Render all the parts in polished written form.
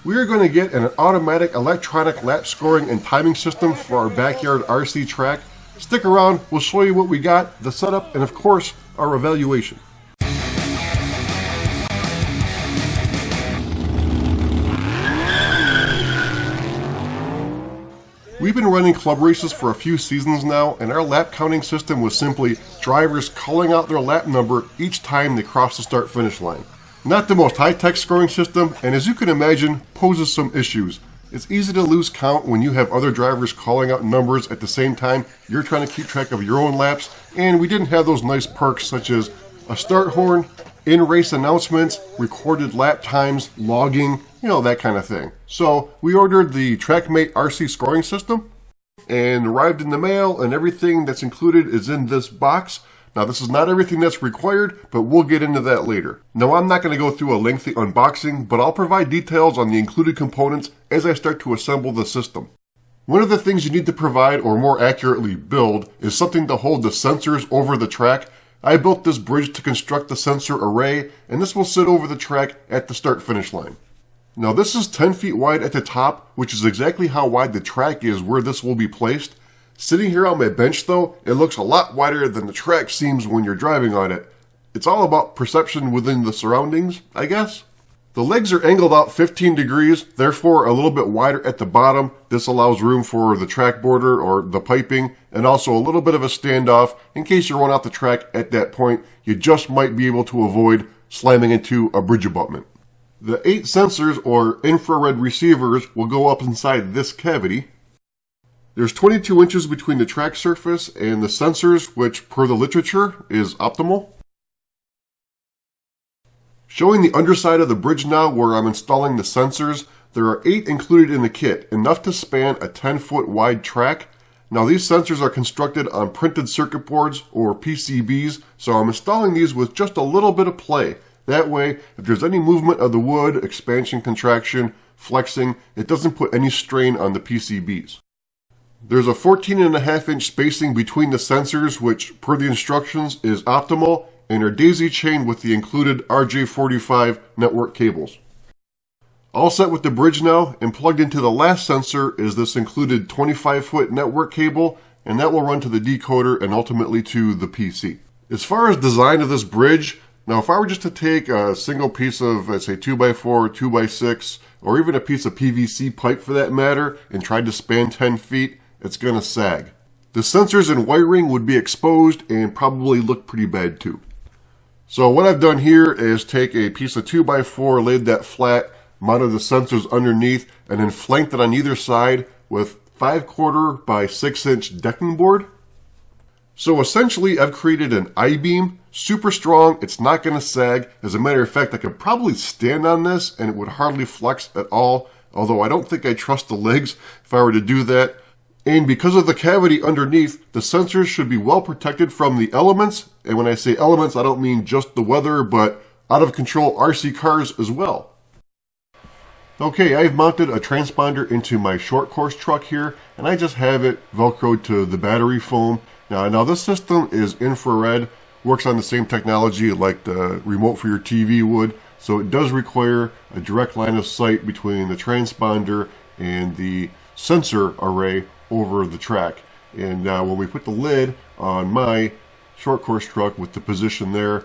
We are going to get an automatic electronic lap scoring and timing system for our backyard RC track. Stick around, we'll show you what we got, the setup, and of course, our evaluation. We've been running club races for a few seasons now, and our lap counting system was simply drivers calling out their lap number each time they cross the start-finish line. Not the most high-tech scoring system, and as you can imagine, poses some issues. It's easy to lose count when you have other drivers calling out numbers at the same time you're trying to keep track of your own laps, and we didn't have those nice perks such as a start horn, in-race announcements, recorded lap times, logging, that kind of thing. So we ordered the Trackmate RC scoring system and arrived in the mail, and everything that's included is in this box. Now this is not everything that's required, but we'll get into that later. Now I'm not going to go through a lengthy unboxing, but I'll provide details on the included components as I start to assemble the system. One of the things you need to provide, or more accurately build, is something to hold the sensors over the track. I built this bridge to construct the sensor array, and this will sit over the track at the start-finish line. Now this is 10 feet wide at the top, which is exactly how wide the track is where this will be placed. Sitting here on my bench though, it looks a lot wider than the track seems when you're driving on it. It's all about perception within the surroundings, I guess. The legs are angled out 15 degrees, therefore a little bit wider at the bottom. This allows room for the track border or the piping, and also a little bit of a standoff in case you run off the track at that point. You just might be able to avoid slamming into a bridge abutment. The 8 sensors, or infrared receivers, will go up inside this cavity. There's 22 inches between the track surface and the sensors, which per the literature is optimal. Showing the underside of the bridge now where I'm installing the sensors, there are 8 included in the kit, enough to span a 10-foot wide track. Now these sensors are constructed on printed circuit boards, or PCBs, so I'm installing these with just a little bit of play. That way, if there's any movement of the wood, expansion, contraction, flexing, it doesn't put any strain on the PCBs. There's a 14.5-inch spacing between the sensors, which, per the instructions, is optimal, and are daisy-chained with the included RJ45 network cables. All set with the bridge now, and plugged into the last sensor is this included 25-foot network cable, and that will run to the decoder and ultimately to the PC. As far as design of this bridge, now if I were just to take a single piece of, let's say, 2x4, 2x6, or even a piece of PVC pipe for that matter, and tried to span 10 feet, it's going to sag. The sensors and wiring would be exposed and probably look pretty bad too. So what I've done here is take a piece of 2x4, laid that flat, mounted the sensors underneath, and then flanked it on either side with 5/4 by 6-inch decking board. So essentially I've created an I-beam, super strong, it's not going to sag. As a matter of fact, I could probably stand on this and it would hardly flex at all, although I don't think I trust the legs if I were to do that. And because of the cavity underneath, the sensors should be well protected from the elements. And when I say elements, I don't mean just the weather, but out of control RC cars as well. Okay, I've mounted a transponder into my short course truck here, and I just have it velcroed to the battery foam. Now this system is infrared, works on the same technology like the remote for your TV would, so it does require a direct line of sight between the transponder and the sensor array over the track. And when we put the lid on my short course truck with the position there,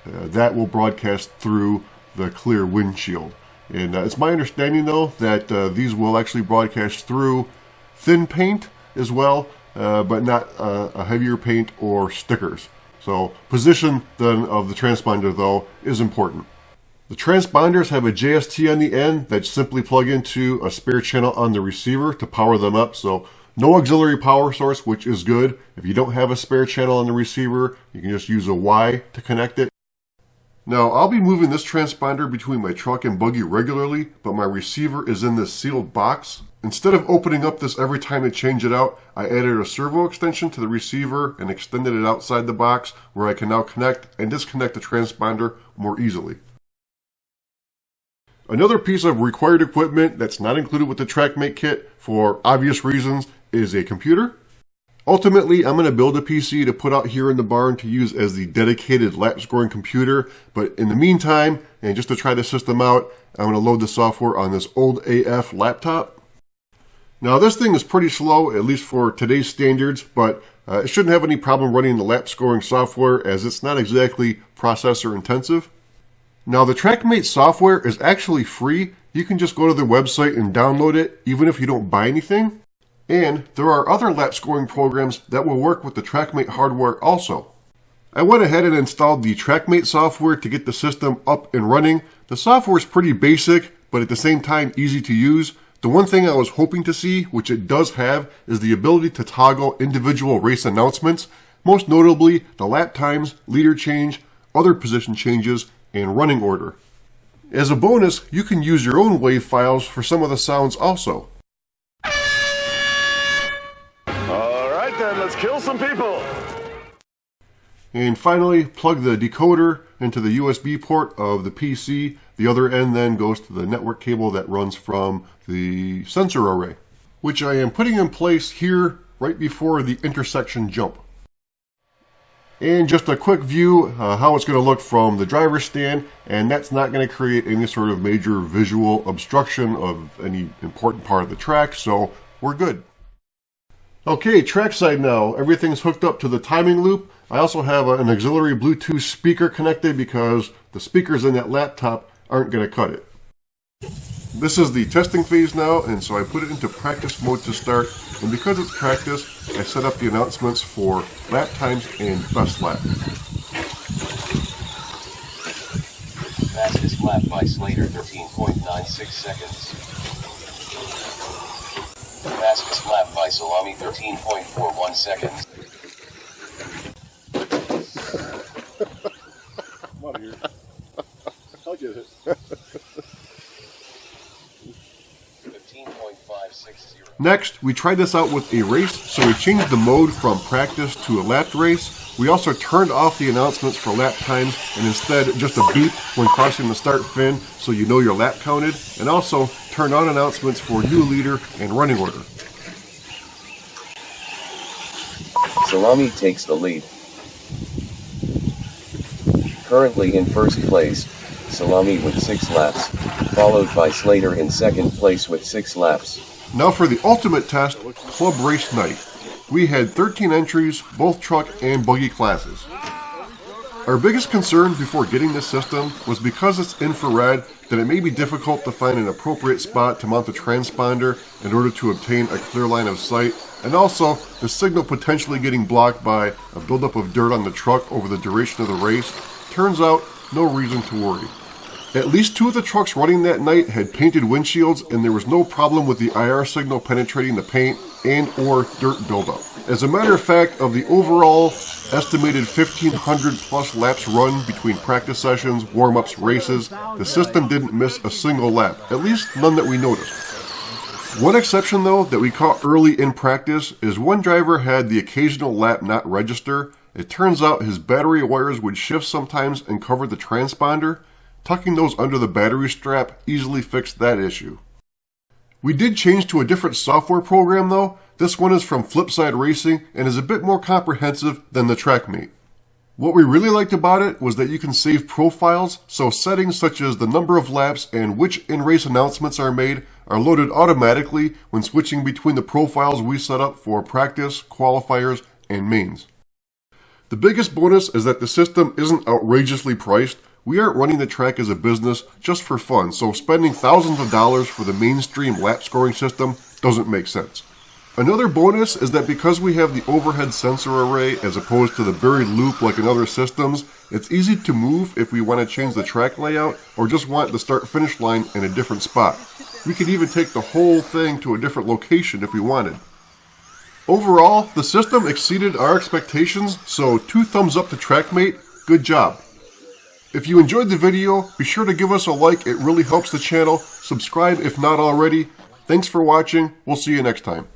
that will broadcast through the clear windshield. And it's my understanding though that these will actually broadcast through thin paint as well, but not a heavier paint or stickers. So position then of the transponder though is important. The transponders have a JST on the end that simply plug into a spare channel on the receiver to power them up. So no auxiliary power source, which is good. If you don't have a spare channel on the receiver, you can just use a Y to connect it. Now I'll be moving this transponder between my truck and buggy regularly, but my receiver is in this sealed box. Instead of opening up this every time to change it out, I added a servo extension to the receiver and extended it outside the box where I can now connect and disconnect the transponder more easily. Another piece of required equipment that's not included with the Trackmate kit for obvious reasons is a computer. Ultimately, I'm going to build a PC to put out here in the barn to use as the dedicated lap scoring computer, but in the meantime, And just to try the system out, I'm going to load the software on this old AF laptop. Now this thing is pretty slow, at least for today's standards, but it shouldn't have any problem running the lap scoring software as it's not exactly processor intensive. Now the Trackmate software is actually free. You can just go to their website and download it even if you don't buy anything. And there are other lap scoring programs that will work with the Trackmate hardware also. I went ahead and installed the Trackmate software to get the system up and running. The software is pretty basic, but at the same time easy to use. The one thing I was hoping to see, which it does have, is the ability to toggle individual race announcements, most notably the lap times, leader change, other position changes, and running order. As a bonus, you can use your own wave files for some of the sounds also. Alright then, let's kill some people! And finally, plug the decoder into the USB port of the PC. The other end then goes to the network cable that runs from the sensor array, which I am putting in place here right before the intersection jump. And just a quick view how it's going to look from the driver's stand, and that's not going to create any sort of major visual obstruction of any important part of the track, so we're good. Okay, trackside now. Everything's hooked up to the timing loop. I also have an auxiliary Bluetooth speaker connected because the speakers in that laptop aren't going to cut it. This is the testing phase now, and so I put it into practice mode to start. And because it's practice, I set up the announcements for lap times and best lap. Fastest lap by Slater, 13.96 seconds. Fastest lap by Salami, 13.41 seconds. Come on here. I'll get it. 15.560. Next, we tried this out with a race, so we changed the mode from practice to a lapped race. We also turned off the announcements for lap times and instead just a beep when crossing the start fin so you know your lap counted, and also turned on announcements for new leader and running order. Salami takes the lead. Currently in first place, Salami with 6 laps, followed by Slater in second place with 6 laps. Now for the ultimate test, club race night. We had 13 entries, both truck and buggy classes. Our biggest concern before getting this system was because it's infrared that it may be difficult to find an appropriate spot to mount the transponder in order to obtain a clear line of sight, and also the signal potentially getting blocked by a buildup of dirt on the truck over the duration of the race. Turns out, no reason to worry. At least 2 of the trucks running that night had painted windshields, and there was no problem with the IR signal penetrating the paint and or dirt buildup. As a matter of fact, of the overall estimated 1,500 plus laps run between practice sessions, warm-ups, races, the system didn't miss a single lap, at least none that we noticed. One exception though that we caught early in practice is one driver had the occasional lap not register. It turns out his battery wires would shift sometimes and cover the transponder. Tucking those under the battery strap easily fixed that issue. We did change to a different software program though. This one is from Flipside Racing and is a bit more comprehensive than the Trackmate. What we really liked about it was that you can save profiles, so settings such as the number of laps and which in-race announcements are made are loaded automatically when switching between the profiles we set up for practice, qualifiers, and mains. The biggest bonus is that the system isn't outrageously priced. We aren't running the track as a business just for fun, so spending thousands of dollars for the mainstream lap scoring system doesn't make sense. Another bonus is that because we have the overhead sensor array as opposed to the buried loop like in other systems, it's easy to move if we want to change the track layout or just want the start-finish line in a different spot. We could even take the whole thing to a different location if we wanted. Overall, the system exceeded our expectations, so 2 thumbs up to Trackmate. Good job. If you enjoyed the video, be sure to give us a like, it really helps the channel. Subscribe if not already. Thanks for watching, we'll see you next time.